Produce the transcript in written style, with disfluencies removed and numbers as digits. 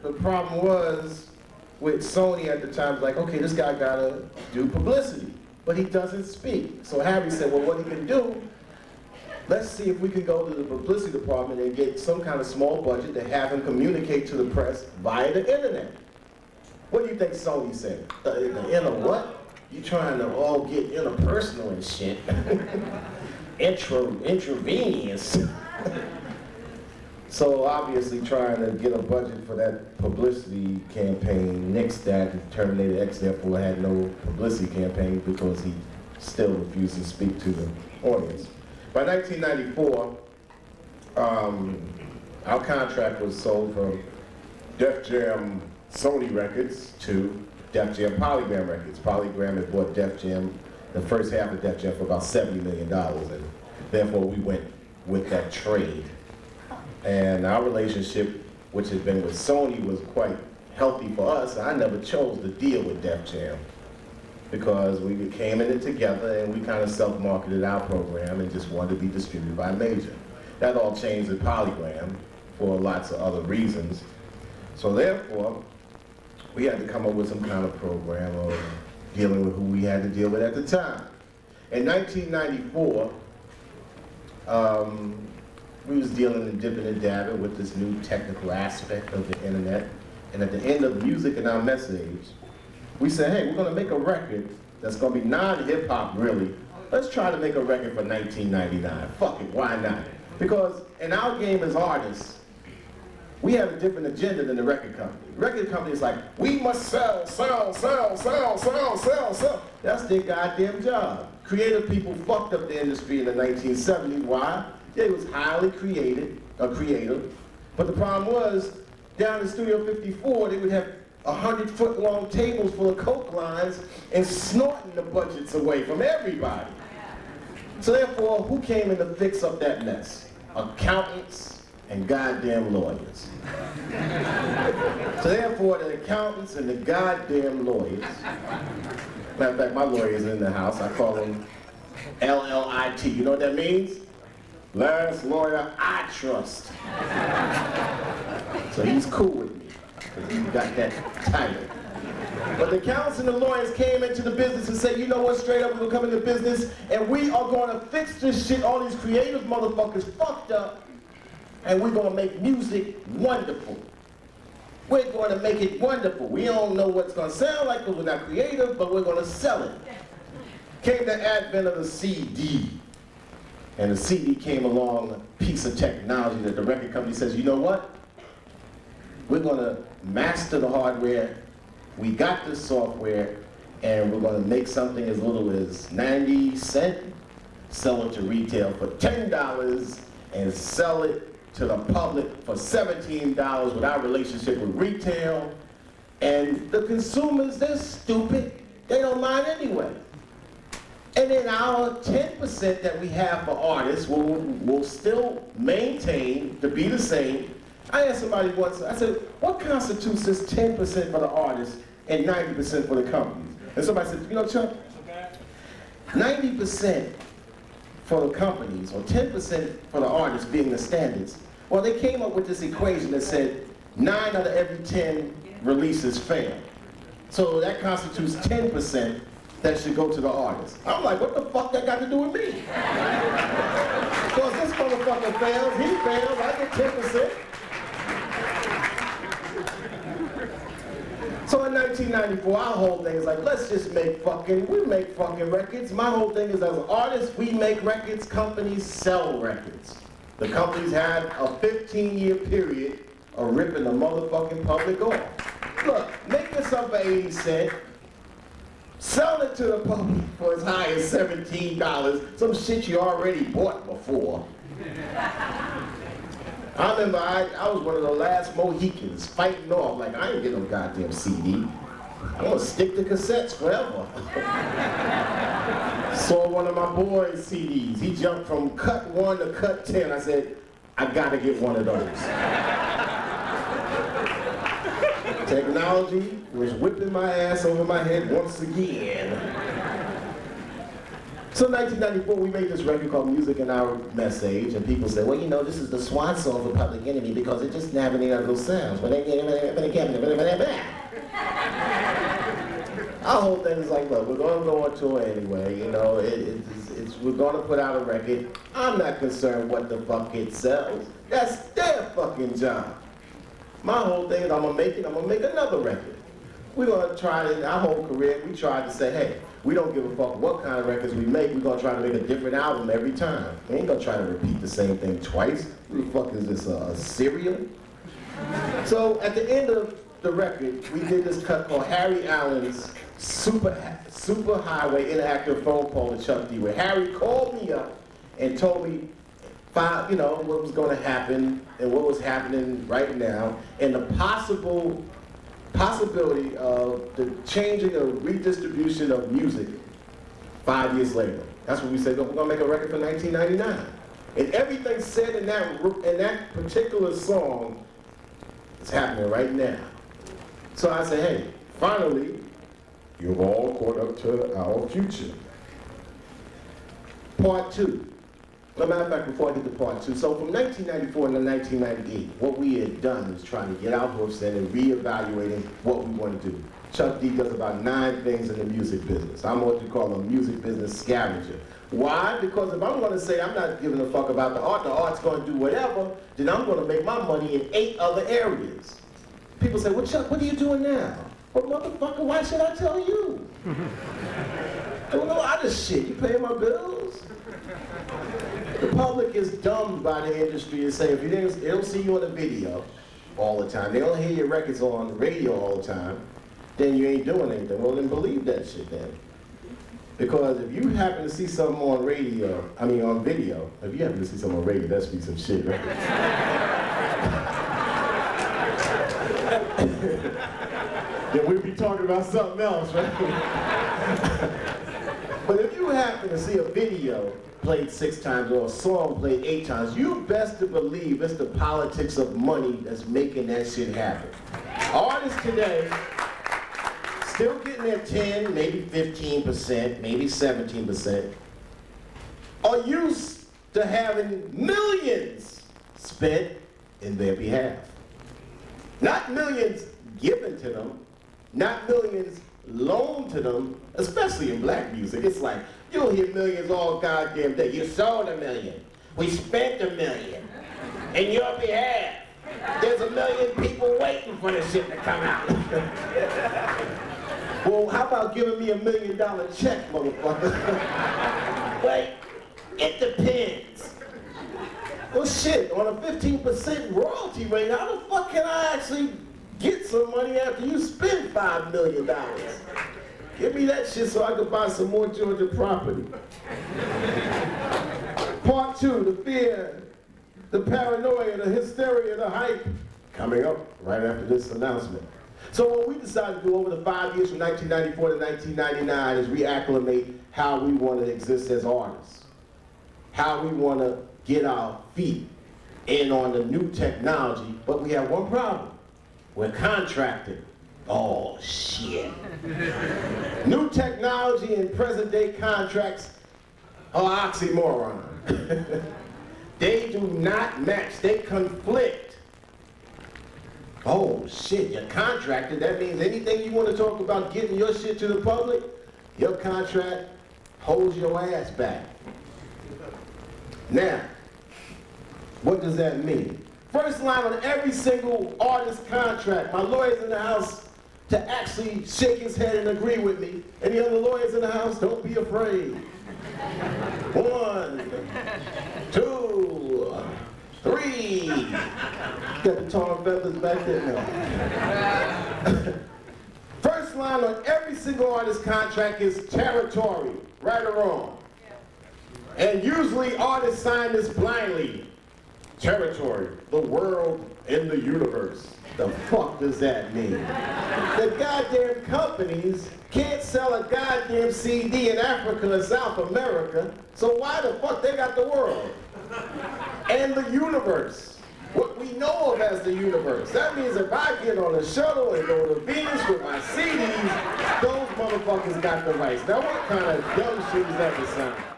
the problem was with Sony at the time, like, okay, this guy gotta do publicity, but he doesn't speak. So Harry said, well, what he can do, let's see if we can go to the publicity department and get some kind of small budget to have him communicate to the press via the internet. What do you think Sony said? The inner what? You trying to all get interpersonal and shit. Intravenous. So obviously trying to get a budget for that publicity campaign, nixed that, and Terminator X therefore had no publicity campaign because he still refused to speak to the audience. By 1994, our contract was sold from Def Jam Sony Records to Def Jam Polygram Records. Polygram had bought Def Jam, the first half of Def Jam, for about $70 million, and therefore we went with that trade. And our relationship, which had been with Sony, was quite healthy for us. I never chose to deal with Def Jam because we came in it together and we kind of self-marketed our program and just wanted to be distributed by a major. That all changed at Polygram for lots of other reasons. So therefore, we had to come up with some kind of program of dealing with who we had to deal with at the time. In 1994, we was dealing and dipping and dabbing with this new technical aspect of the internet. And at the end of Music and Our Message, we said, hey, we're gonna make a record that's gonna be non-hip hop really. Let's try to make a record for 1999. Fuck it, why not? Because in our game as artists, we have a different agenda than the record company. The record company is like, we must sell. That's their goddamn job. Creative people fucked up the industry in the 1970s. Why? They was highly creative. But the problem was, down in Studio 54, they would have 100-foot-long tables full of coke lines and snorting the budgets away from everybody. So therefore, who came in to fix up that mess? Accountants and goddamn lawyers. So therefore, the accountants and the goddamn lawyers, matter of fact, my lawyer is in the house. I call him LLIT. You know what that means? Last lawyer I trust. So he's cool with me, because he got that title. But the accountants and the lawyers came into the business and said, you know what, straight up, we're gonna come into business and we are gonna fix this shit all these creative motherfuckers fucked up, and we're gonna make music wonderful. We're gonna make it wonderful. We don't know what it's gonna sound like because we're not creative, but we're gonna sell it. Came the advent of the CD. And the CD came along, a piece of technology that the record company says, you know what? We're gonna master the hardware, we got the software, and we're gonna make something as little as 90 cents, sell it to retail for $10, and sell it to the public for $17 with our relationship with retail. And the consumers, they're stupid, they don't mind anyway. And then our 10% that we have for artists will still maintain to be the same. I asked somebody once, I said, what constitutes this 10% for the artists and 90% for the companies? And somebody said, you know, Chuck, 90% for the companies or 10% for the artists being the standards. Well, they came up with this equation that said 9 out of every 10 releases fail. So that constitutes 10% that should go to the artist. I'm like, what the fuck that got to do with me? Because this motherfucker fails, he fails, I get 10%. So in 1994, our whole thing is like, let's just make we make fucking records. My whole thing is as artists, we make records, companies sell records. The companies had a 15-year period of ripping the motherfucking public off. Look, make this up for 80 cents. Sell it to the public for as high as $17, some shit you already bought before. I remember I was one of the last Mohicans fighting off, like I ain't get no goddamn CD. I'm gonna stick to cassettes forever. Saw one of my boys' CDs. He jumped from cut 1 to cut 10. I said, I gotta get one of those. Technology was whipping my ass over my head once again. So in 1994, we made this record called Music in Our Message, and people said, well, you know, this is the swan song for Public Enemy because it just never any other those sounds. Our whole thing is like, look, we're going to go on tour anyway, you know, we're going to put out a record. I'm not concerned what the fuck it sells. That's their fucking job. My whole thing is I'm going to make another record. We're going to try it in our whole career. We tried to say, hey, we don't give a fuck what kind of records we make. We're going to try to make a different album every time. We ain't going to try to repeat the same thing twice. Who the fuck is this, a cereal? So at the end of the record, we did this cut called Harry Allen's Super Highway Interactive Phone Call to Chuck D, where Harry called me up and told me what was going to happen and what was happening right now, and the possibility of the changing or redistribution of music 5 years later. That's what we said, we're going to make a record for 1999. And everything said in that particular song is happening right now. So I said, hey, finally, you've all caught up to our future. Part 2. As a matter of fact, before I get to part 2, so from 1994 to 1998, what we had done is trying to get our hooks in and reevaluating what we want to do. Chuck D does about 9 things in the music business. I'm what you call a music business scavenger. Why? Because if I'm going to say I'm not giving a fuck about the art's going to do whatever, then I'm going to make my money in 8 other areas. People say, well, Chuck, what are you doing now? Well, motherfucker, why should I tell you? Don't know other shit. You pay my bills? The public is dumbed by the industry and say, if they don't see you on the video all the time, they don't hear your records on the radio all the time, then you ain't doing anything. Well, then believe that shit then. Because if you happen to see something on video, if you happen to see something on radio, that's be some shit, right? Then we'd be talking about something else, right? But if you happen to see a video played 6 times or a song played 8 times, you best to believe it's the politics of money that's making that shit happen. Artists today still getting their 10, maybe 15%, maybe 17%, are used to having millions spent in their behalf. Not millions given to them, not millions loaned to them, especially in black music. It's like, you'll hear millions all goddamn day. You sold $1 million. We spent $1 million. In your behalf. There's 1 million people waiting for the shit to come out. Well, how about giving me $1 million check, motherfucker? Wait, it depends. Well, shit, on a 15% royalty rate, how the fuck can I actually get some money after you spend $5 million? Give me that shit so I can buy some more Georgia property. Part 2, the fear, the paranoia, the hysteria, the hype, coming up right after this announcement. So what we decided to do over the 5 years from 1994 to 1999 is reacclimate how we want to exist as artists. How we want to get our feet in on the new technology, but we have one problem. We're contracted. Oh, shit. New technology and present-day contracts are oxymoron. They do not match. They conflict. Oh, shit, you're contracted. That means anything you want to talk about getting your shit to the public, your contract holds your ass back. Now, what does that mean? First line on every single artist contract. My lawyer's in the house to actually shake his head and agree with me. Any other lawyers in the house, don't be afraid. 1, 2, 3. Got the tar and feathers back there now. First line on every single artist contract is territory, right or wrong. And usually artists sign this blindly. Territory, the world and the universe. The fuck does that mean? The goddamn companies can't sell a goddamn CD in Africa or South America, so why the fuck they got the world? And the universe. What what we know of as the universe. That means if I get on a shuttle and go to Venus with my CDs, those motherfuckers got the rights. Now what kind of dumb shit is that to sound?